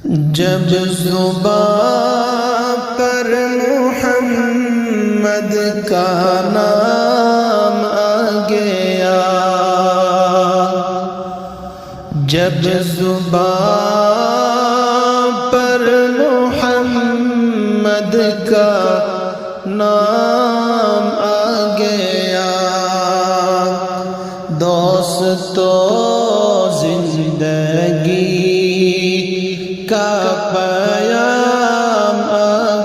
جب زباں پر محمد کا نام آ گیا، جب زباں پر محمد کا نام آ گیا، دوستو زندگی کا پیام آ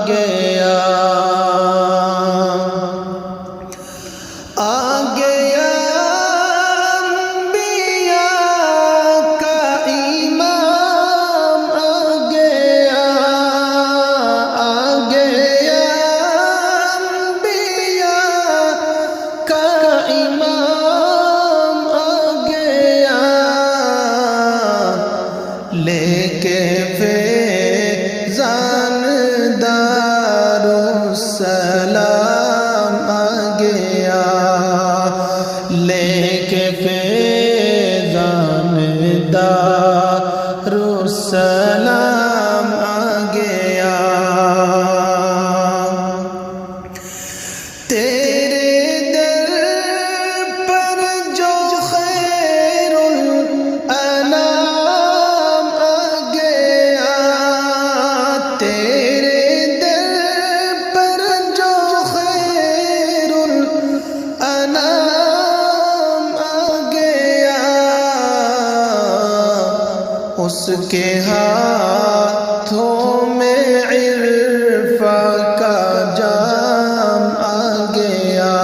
گیا، آ گیا انبیاء کا امام، آ گیا، آ گیا انبیاء کا امام، آ گیا لے کے فیضان دارالسلام، آ گیا لے کے فیضان دارالسلام، آ گیا تیرے در پر جو خیر الانام آ گیا، تیرے در پر جو خیر الانام آ گیا، اس کے ہاتھوں میں عرفان کا جام آ گیا،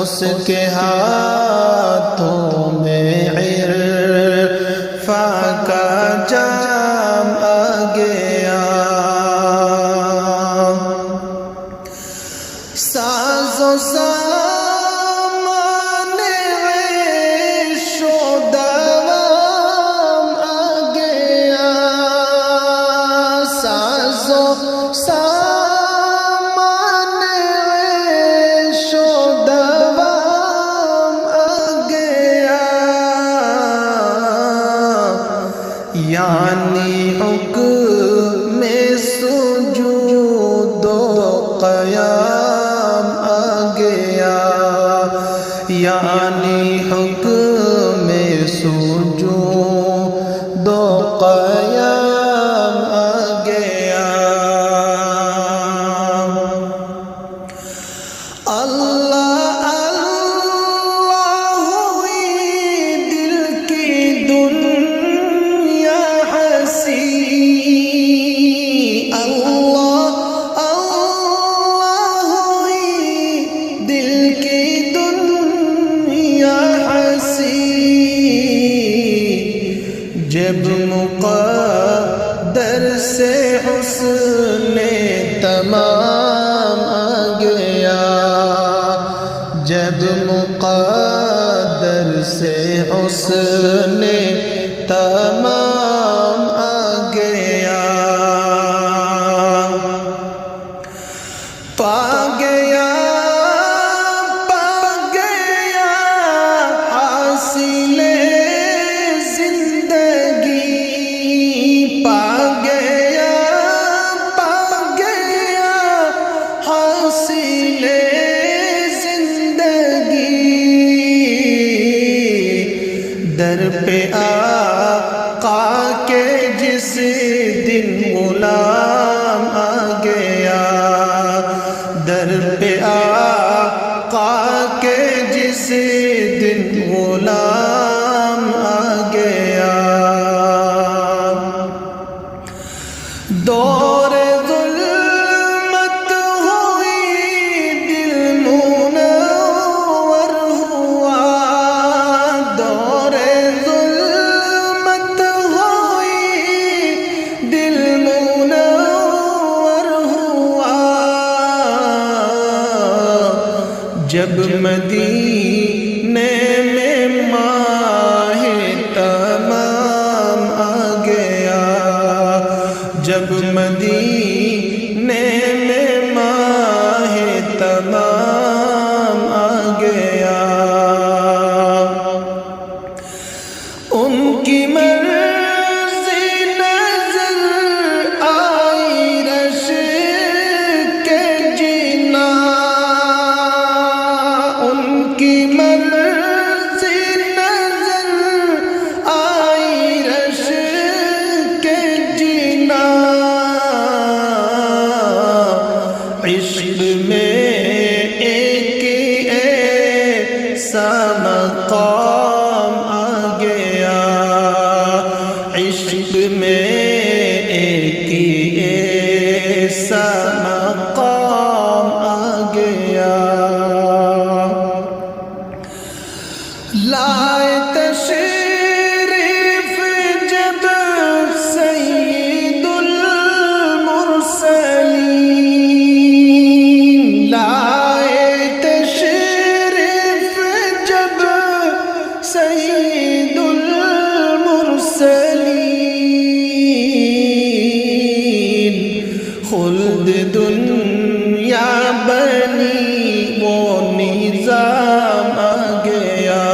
اس کے ہاتھوں میں عرفان کا جام آ گیا، ساز و سامان عیش و دوام آ گیا، ساز و سامان عیش و دوام آ گیا، یعنی حکم سجود و قیام آ گیا، یعنی حکم سجود و قیام آ گیا، اللہ اللہ ہوئی دل کی دنیا ہنسی، اللہ اللہ ہوئی دل کی دنیا ہنسی، جب مقدر سے حسن تمام آ گیا، جب مقدر سے حسن تمام آ گیا، پا گیا حاصل زندگی، پا گیا حاصل زندگی، در پہ آقا کے جس دن غلام آ گیا، در پہ آقا کے جس دن غلام آ گیا، دور ظلمت ہوئی دل منور ہوا، دور ظلمت ہوئی دل منور ہوا، جب مدینے میں ماہ تمام آ گیا، جب مدینے میں ماہ تمام آ گیا، ان کی مرضی نظر مقام آ گیا، عشق میں ایک ہی ایسا مقام آ گیا، لائے تشریف جب سید المرسلین، لائے تشریف جب سید المرسلین، خلد دنیا بنی وہ نظام آ گیا،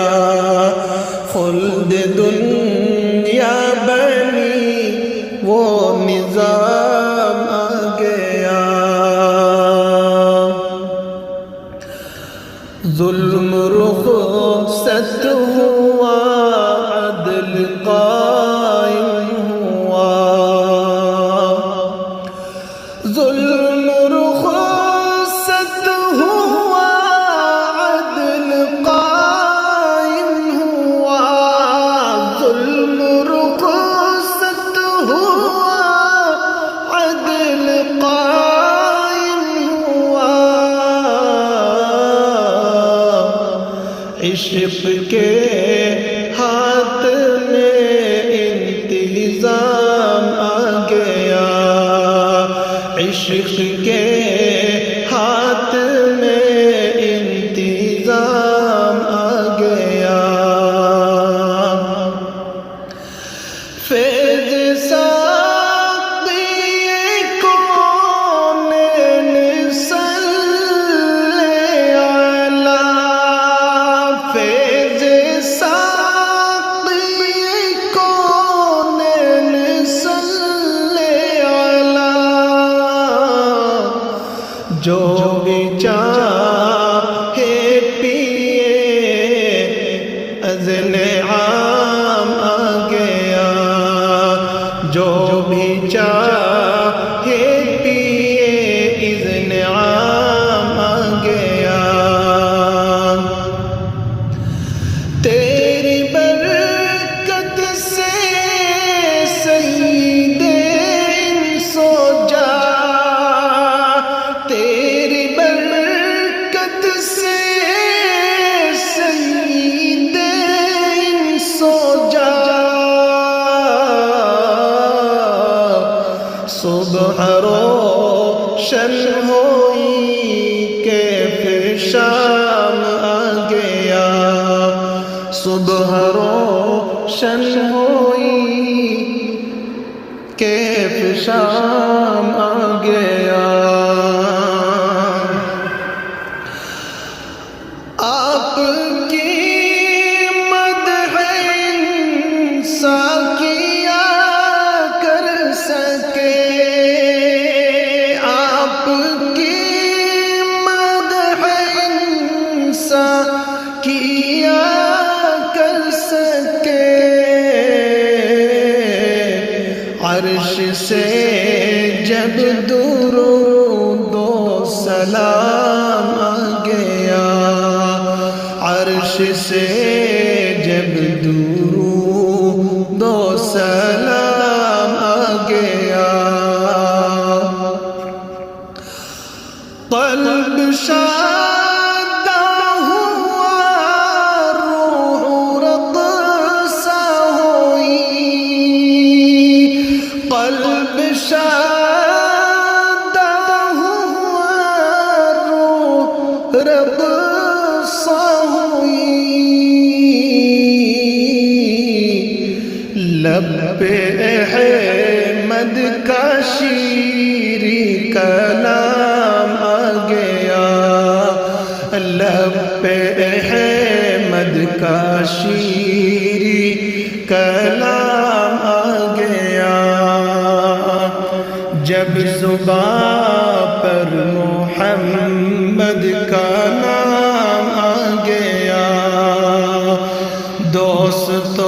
خلد دنیا بنی وہ نظام آ گیا، ظلم رخصت ہوا، عدل قائم ہوا، ظلم رخصت ہوا، عدل قائم ہوا، ظلم رخصت ہوا، عدل قائم ہوا، عشق کے ہاتھ میں انتظام آ گیا، عشق کے ہاتھ میں انتظام آ گیا، فیض ساقی کونین صلی علی، فیض ساقی کونین صلی علی، جو بھی چاہے پیے، اذن عام آ گیا، جو بھی چاہے پیے، اذن عام آ گیا، تیری برکت سے سید انس و جاں، تیری برکت سے سید انس و جاں، صبح روشن ہوئی کیف شام آ گیا، صبح روشن ہوئی کیف شام آ گیا، آپ کی مدح انسان کیا کر سکے، آپ کی مدح انسان کیا کر سکے، عرش سے جب درود و سلام آ گیا، عرش سے جب درود و سلام آ گیا، قلب شادہ ہوا، روح رقصہ ہوئی، قلب شادہ ہوا، روح رقصہ ہوئی، لب پہ احمد کا شیریں کلام آ گیا، لب پہ احمد کا شیریں کلام آ گیا، جب زباں پر محمد کا نام آ گیا، دوستو